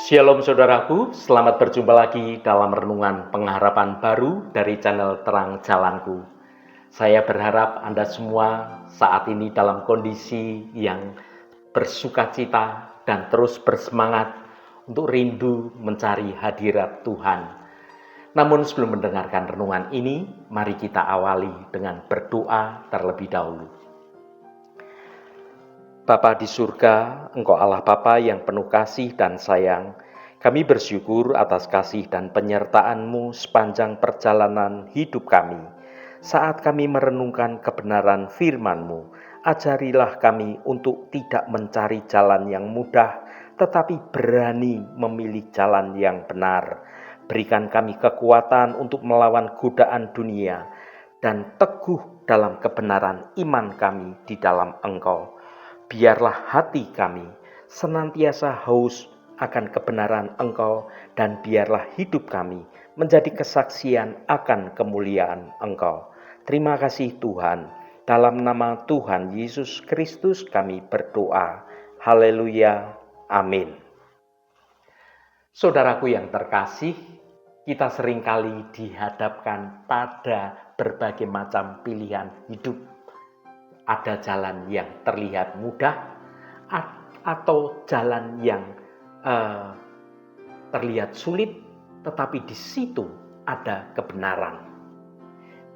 Shalom saudaraku, selamat berjumpa lagi dalam renungan pengharapan baru dari channel Terang Jalanku. Saya berharap Anda semua saat ini dalam kondisi yang bersukacita dan terus bersemangat untuk rindu mencari hadirat Tuhan. Namun sebelum mendengarkan renungan ini, mari kita awali dengan berdoa terlebih dahulu. Bapa di surga, Engkau Allah Bapa yang penuh kasih dan sayang. Kami bersyukur atas kasih dan penyertaan-Mu sepanjang perjalanan hidup kami. Saat kami merenungkan kebenaran firman-Mu, ajarilah kami untuk tidak mencari jalan yang mudah, tetapi berani memilih jalan yang benar. Berikan kami kekuatan untuk melawan godaan dunia dan teguh dalam kebenaran iman kami di dalam Engkau. Biarlah hati kami senantiasa haus akan kebenaran Engkau, dan biarlah hidup kami menjadi kesaksian akan kemuliaan Engkau. Terima kasih Tuhan, dalam nama Tuhan Yesus Kristus kami berdoa. Haleluya, amin. Saudaraku yang terkasih, kita seringkali dihadapkan pada berbagai macam pilihan hidup. Ada jalan yang terlihat mudah atau jalan yang terlihat sulit, tetapi di situ ada kebenaran.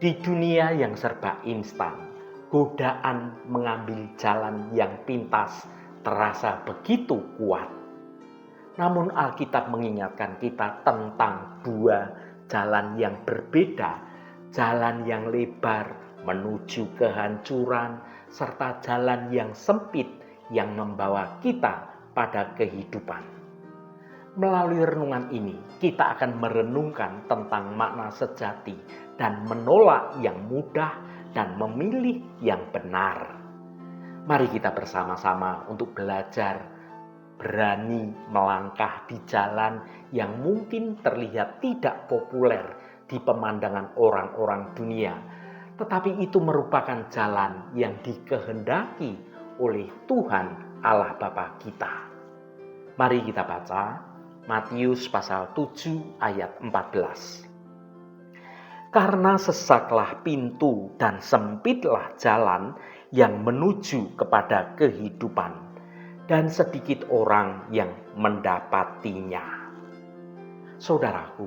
Di dunia yang serba instan, godaan mengambil jalan yang pintas terasa begitu kuat. Namun Alkitab mengingatkan kita tentang dua jalan yang berbeda, jalan yang lebar menuju kehancuran, serta jalan yang sempit yang membawa kita pada kehidupan. Melalui renungan ini, kita akan merenungkan tentang makna sejati dan menolak yang mudah dan memilih yang benar. Mari kita bersama-sama untuk belajar berani melangkah di jalan yang mungkin terlihat tidak populer di pemandangan orang-orang dunia, tetapi itu merupakan jalan yang dikehendaki oleh Tuhan Allah Bapa kita. Mari kita baca Matius pasal 7 ayat 14. Karena sesaklah pintu dan sempitlah jalan yang menuju kepada kehidupan, dan sedikit orang yang mendapatinya. Saudaraku,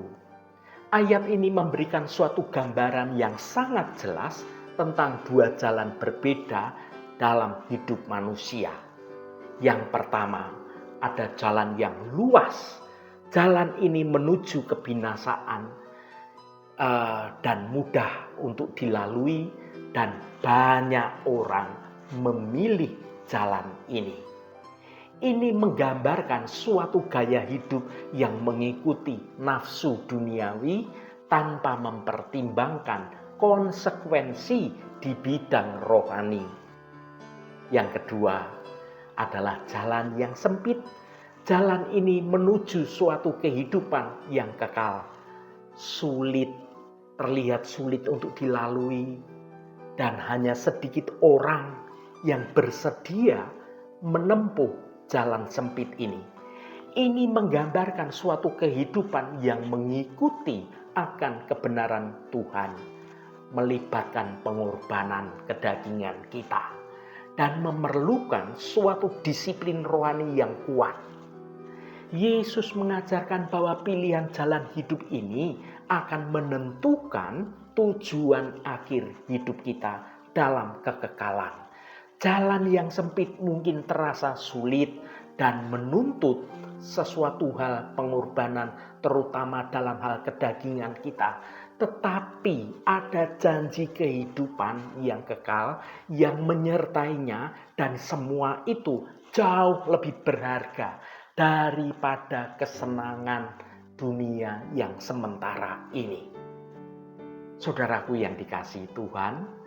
ayat ini memberikan suatu gambaran yang sangat jelas tentang dua jalan berbeda dalam hidup manusia. Yang pertama, ada jalan yang luas. Jalan ini menuju kebinasaan dan mudah untuk dilalui, dan banyak orang memilih jalan ini. Ini menggambarkan suatu gaya hidup yang mengikuti nafsu duniawi tanpa mempertimbangkan konsekuensi di bidang rohani. Yang kedua adalah jalan yang sempit. Jalan ini menuju suatu kehidupan yang kekal. Sulit, terlihat sulit untuk dilalui, dan hanya sedikit orang yang bersedia menempuh jalan sempit ini. Ini menggambarkan suatu kehidupan yang mengikuti akan kebenaran Tuhan, melibatkan pengorbanan kedagingan kita, dan memerlukan suatu disiplin rohani yang kuat. Yesus mengajarkan bahwa pilihan jalan hidup ini akan menentukan tujuan akhir hidup kita dalam kekekalan. Jalan yang sempit mungkin terasa sulit dan menuntut sesuatu hal pengorbanan, terutama dalam hal kedagingan kita. Tetapi ada janji kehidupan yang kekal yang menyertainya, dan semua itu jauh lebih berharga daripada kesenangan dunia yang sementara ini. Saudaraku yang dikasihi Tuhan,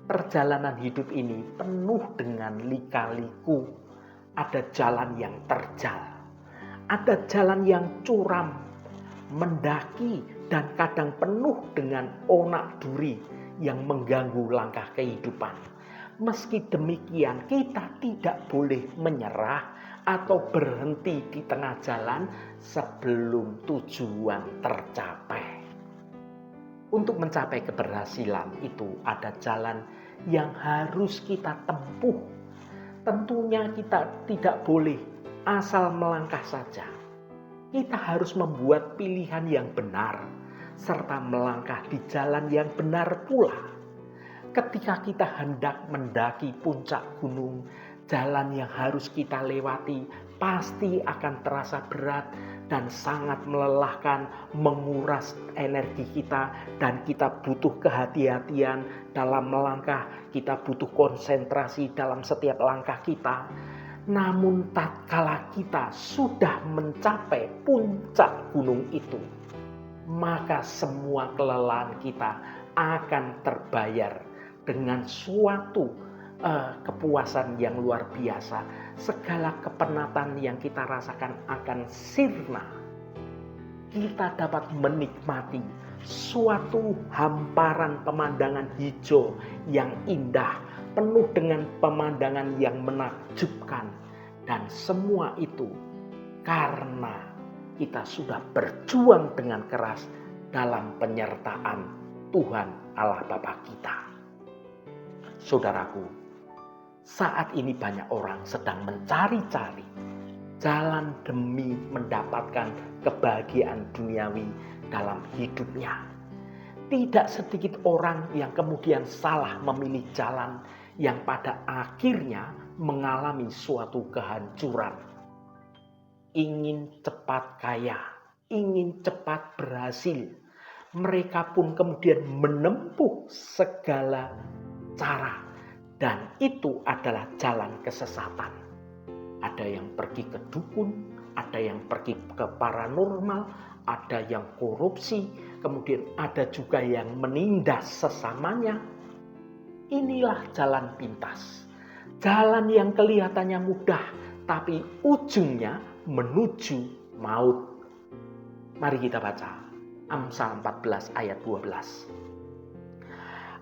perjalanan hidup ini penuh dengan lika-liku. Ada jalan yang terjal, ada jalan yang curam, mendaki, dan kadang penuh dengan onak duri yang mengganggu langkah kehidupan. Meski demikian, kita tidak boleh menyerah atau berhenti di tengah jalan sebelum tujuan tercapai. Untuk mencapai keberhasilan itu ada jalan yang harus kita tempuh. Tentunya kita tidak boleh asal melangkah saja. Kita harus membuat pilihan yang benar serta melangkah di jalan yang benar pula. Ketika kita hendak mendaki puncak gunung, jalan yang harus kita lewati pasti akan terasa berat dan sangat melelahkan, menguras energi kita, dan kita butuh kehati-hatian dalam melangkah, kita butuh konsentrasi dalam setiap langkah kita. Namun tatkala kita sudah mencapai puncak gunung itu, maka semua kelelahan kita akan terbayar dengan suatu kepuasan yang luar biasa. Segala kepenatan yang kita rasakan akan sirna. Kita dapat menikmati suatu hamparan pemandangan hijau yang indah, penuh dengan pemandangan yang menakjubkan. Dan semua itu karena kita sudah berjuang dengan keras dalam penyertaan Tuhan Allah Bapa kita. Saudaraku, saat ini banyak orang sedang mencari-cari jalan demi mendapatkan kebahagiaan duniawi dalam hidupnya. Tidak sedikit orang yang kemudian salah memilih jalan yang pada akhirnya mengalami suatu kehancuran. Ingin cepat kaya, ingin cepat berhasil. Mereka pun kemudian menempuh segala cara, dan itu adalah jalan kesesatan. Ada yang pergi ke dukun, ada yang pergi ke paranormal, ada yang korupsi, kemudian ada juga yang menindas sesamanya. Inilah jalan pintas, jalan yang kelihatannya mudah, tapi ujungnya menuju maut. Mari kita baca Amsal 14 ayat 12.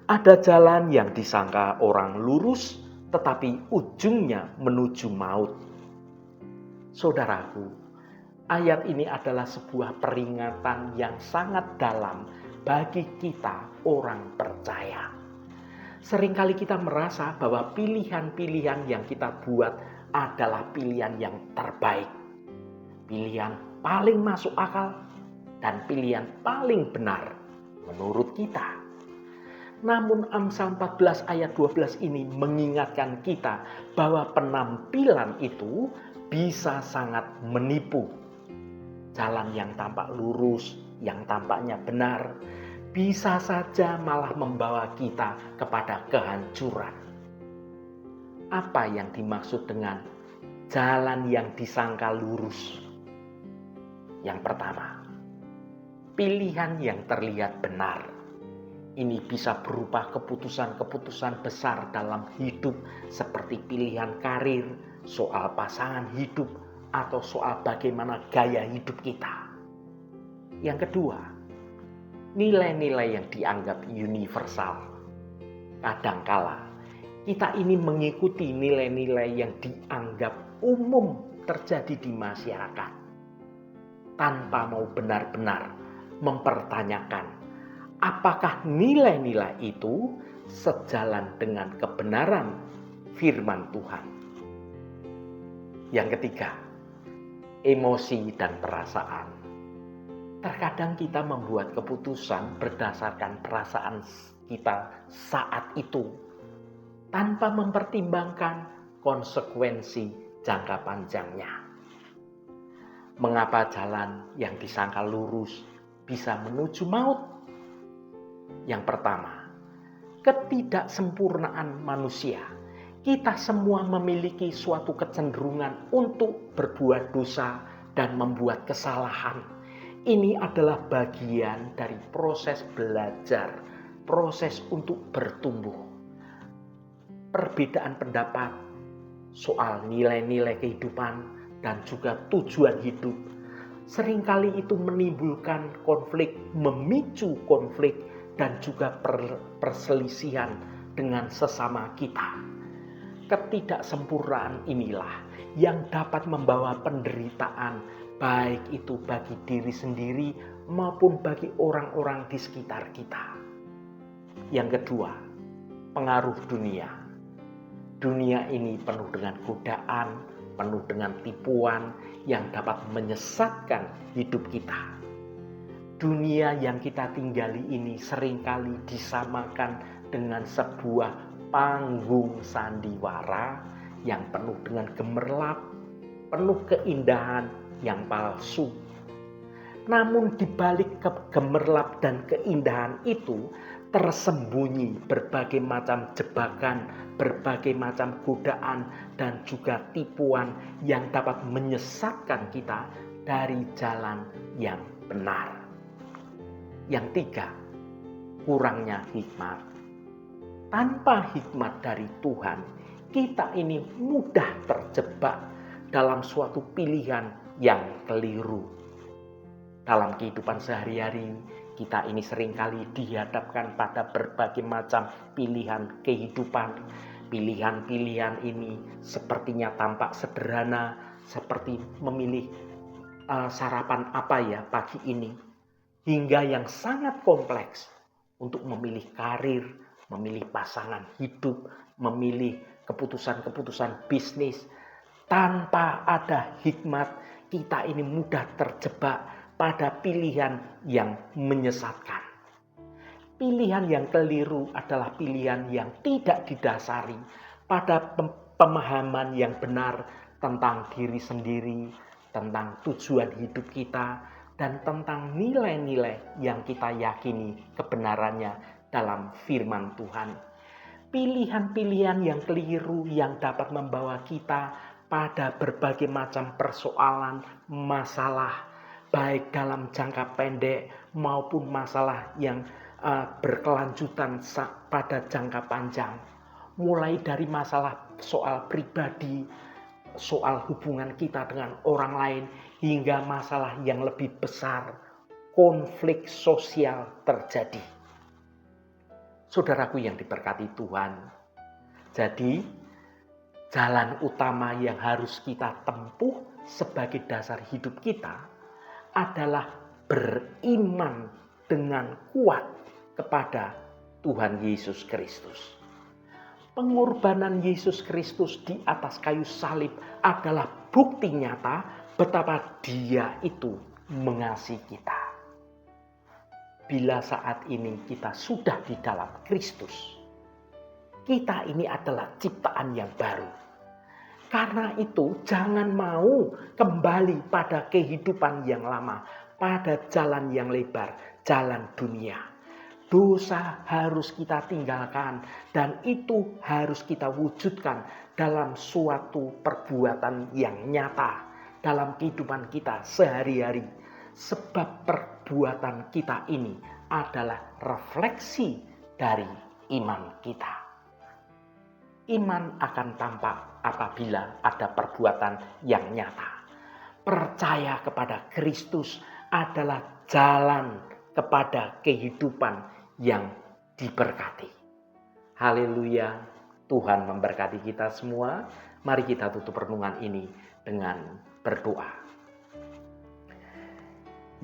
Ada jalan yang disangka orang lurus, tetapi ujungnya menuju maut. Saudaraku, ayat ini adalah sebuah peringatan yang sangat dalam bagi kita orang percaya. Seringkali kita merasa bahwa pilihan-pilihan yang kita buat adalah pilihan yang terbaik. Pilihan paling masuk akal dan pilihan paling benar menurut kita. Namun Amsal 14 ayat 12 ini mengingatkan kita bahwa penampilan itu bisa sangat menipu. Jalan yang tampak lurus, yang tampaknya benar, bisa saja malah membawa kita kepada kehancuran. Apa yang dimaksud dengan jalan yang disangka lurus? Yang pertama, pilihan yang terlihat benar. Ini bisa berupa keputusan-keputusan besar dalam hidup seperti pilihan karir, soal pasangan hidup, atau soal bagaimana gaya hidup kita. Yang kedua, nilai-nilai yang dianggap universal. Kadangkala kita ini mengikuti nilai-nilai yang dianggap umum terjadi di masyarakat tanpa mau benar-benar mempertanyakan apakah nilai-nilai itu sejalan dengan kebenaran firman Tuhan. Yang ketiga, emosi dan perasaan. Terkadang kita membuat keputusan berdasarkan perasaan kita saat itu tanpa mempertimbangkan konsekuensi jangka panjangnya. Mengapa jalan yang disangka lurus bisa menuju maut? Yang pertama, ketidaksempurnaan manusia. Kita semua memiliki suatu kecenderungan untuk berbuat dosa dan membuat kesalahan. Ini adalah bagian dari proses belajar, proses untuk bertumbuh. Perbedaan pendapat soal nilai-nilai kehidupan dan juga tujuan hidup seringkali itu menimbulkan konflik, memicu konflik dan juga perselisihan dengan sesama kita. Ketidaksempurnaan inilah yang dapat membawa penderitaan, baik itu bagi diri sendiri maupun bagi orang-orang di sekitar kita. Yang kedua, pengaruh dunia. Dunia ini penuh dengan godaan, penuh dengan tipuan yang dapat menyesatkan hidup kita. Dunia yang kita tinggali ini seringkali disamakan dengan sebuah panggung sandiwara yang penuh dengan gemerlap, penuh keindahan yang palsu. Namun di balik gemerlap dan keindahan itu tersembunyi berbagai macam jebakan, berbagai macam godaan dan juga tipuan yang dapat menyesatkan kita dari jalan yang benar. Yang tiga, kurangnya hikmat. Tanpa hikmat dari Tuhan, kita ini mudah terjebak dalam suatu pilihan yang keliru. Dalam kehidupan sehari-hari, kita ini seringkali dihadapkan pada berbagai macam pilihan kehidupan. Pilihan-pilihan ini sepertinya tampak sederhana, seperti memilih sarapan apa ya pagi ini, hingga yang sangat kompleks untuk memilih karir, memilih pasangan hidup, memilih keputusan-keputusan bisnis. Tanpa ada hikmat, kita ini mudah terjebak pada pilihan yang menyesatkan. Pilihan yang keliru adalah pilihan yang tidak didasari pada pemahaman yang benar tentang diri sendiri, tentang tujuan hidup kita, dan tentang nilai-nilai yang kita yakini kebenarannya dalam firman Tuhan. Pilihan-pilihan yang keliru yang dapat membawa kita pada berbagai macam persoalan, masalah, baik dalam jangka pendek maupun masalah yang berkelanjutan pada jangka panjang. Mulai dari masalah soal pribadi, soal hubungan kita dengan orang lain, hingga masalah yang lebih besar, konflik sosial terjadi. Saudaraku yang diberkati Tuhan, jadi jalan utama yang harus kita tempuh sebagai dasar hidup kita adalah beriman dengan kuat kepada Tuhan Yesus Kristus. Pengorbanan Yesus Kristus di atas kayu salib adalah bukti nyata betapa Dia itu mengasihi kita. Bila saat ini kita sudah di dalam Kristus, kita ini adalah ciptaan yang baru. Karena itu jangan mau kembali pada kehidupan yang lama, pada jalan yang lebar, jalan dunia. Dosa harus kita tinggalkan dan itu harus kita wujudkan dalam suatu perbuatan yang nyata dalam kehidupan kita sehari-hari. Sebab perbuatan kita ini adalah refleksi dari iman kita. Iman akan tampak apabila ada perbuatan yang nyata. Percaya kepada Kristus adalah jalan kepada kehidupan yang diberkati. Haleluya, Tuhan memberkati kita semua. Mari kita tutup renungan ini dengan berdoa.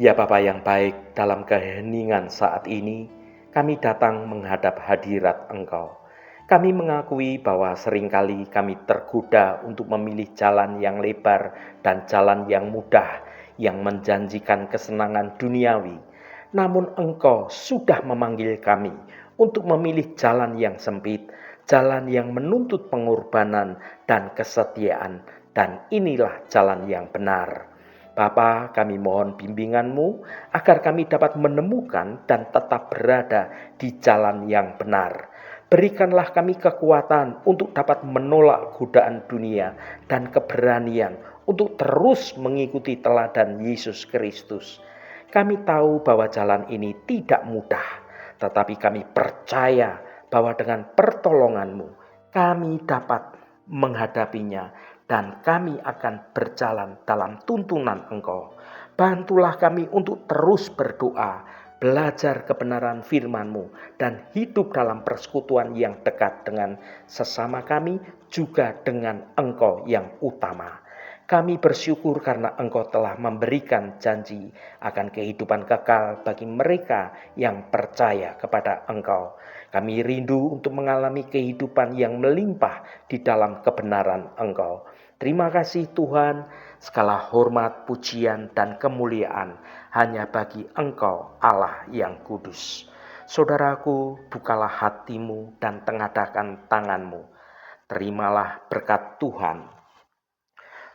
Ya Bapa yang baik, dalam keheningan saat ini, kami datang menghadap hadirat Engkau. Kami mengakui bahwa seringkali kami tergoda untuk memilih jalan yang lebar dan jalan yang mudah, yang menjanjikan kesenangan duniawi. Namun Engkau sudah memanggil kami untuk memilih jalan yang sempit, jalan yang menuntut pengorbanan dan kesetiaan, dan inilah jalan yang benar. Bapa, kami mohon bimbingan-Mu agar kami dapat menemukan dan tetap berada di jalan yang benar. Berikanlah kami kekuatan untuk dapat menolak godaan dunia dan keberanian untuk terus mengikuti teladan Yesus Kristus. Kami tahu bahwa jalan ini tidak mudah, tetapi kami percaya bahwa dengan pertolongan-Mu kami dapat menghadapinya. Dan kami akan berjalan dalam tuntunan Engkau. Bantulah kami untuk terus berdoa, belajar kebenaran firman-Mu, dan hidup dalam persekutuan yang dekat dengan sesama kami, juga dengan Engkau yang utama. Kami bersyukur karena Engkau telah memberikan janji akan kehidupan kekal bagi mereka yang percaya kepada Engkau. Kami rindu untuk mengalami kehidupan yang melimpah di dalam kebenaran Engkau. Terima kasih Tuhan, segala hormat, pujian, dan kemuliaan hanya bagi Engkau Allah yang kudus. Saudaraku, bukalah hatimu dan tengadahkan tanganmu. Terimalah berkat Tuhan.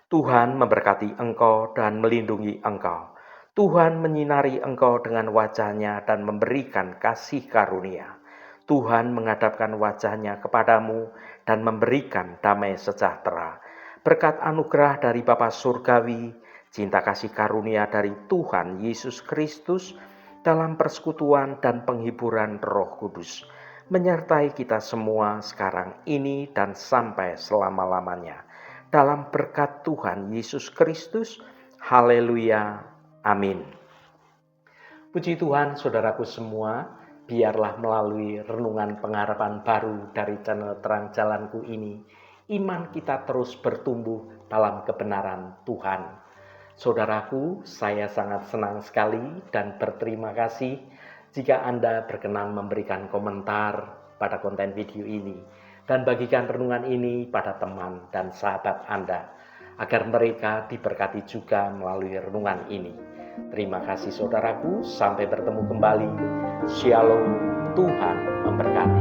Tuhan memberkati engkau dan melindungi engkau. Tuhan menyinari engkau dengan wajah-Nya dan memberikan kasih karunia. Tuhan menghadapkan wajah-Nya kepadamu dan memberikan damai sejahtera. Berkat anugerah dari Bapa Surgawi, cinta kasih karunia dari Tuhan Yesus Kristus, dalam persekutuan dan penghiburan Roh Kudus, menyertai kita semua sekarang ini dan sampai selama-lamanya. Dalam berkat Tuhan Yesus Kristus, haleluya, amin. Puji Tuhan, saudaraku semua, biarlah melalui renungan pengharapan baru dari channel Terang Jalanku ini, iman kita terus bertumbuh dalam kebenaran Tuhan. Saudaraku, saya sangat senang sekali dan berterima kasih jika Anda berkenan memberikan komentar pada konten video ini dan bagikan renungan ini pada teman dan sahabat Anda, agar mereka diberkati juga melalui renungan ini. Terima kasih saudaraku, sampai bertemu kembali. Shalom, Tuhan memberkati.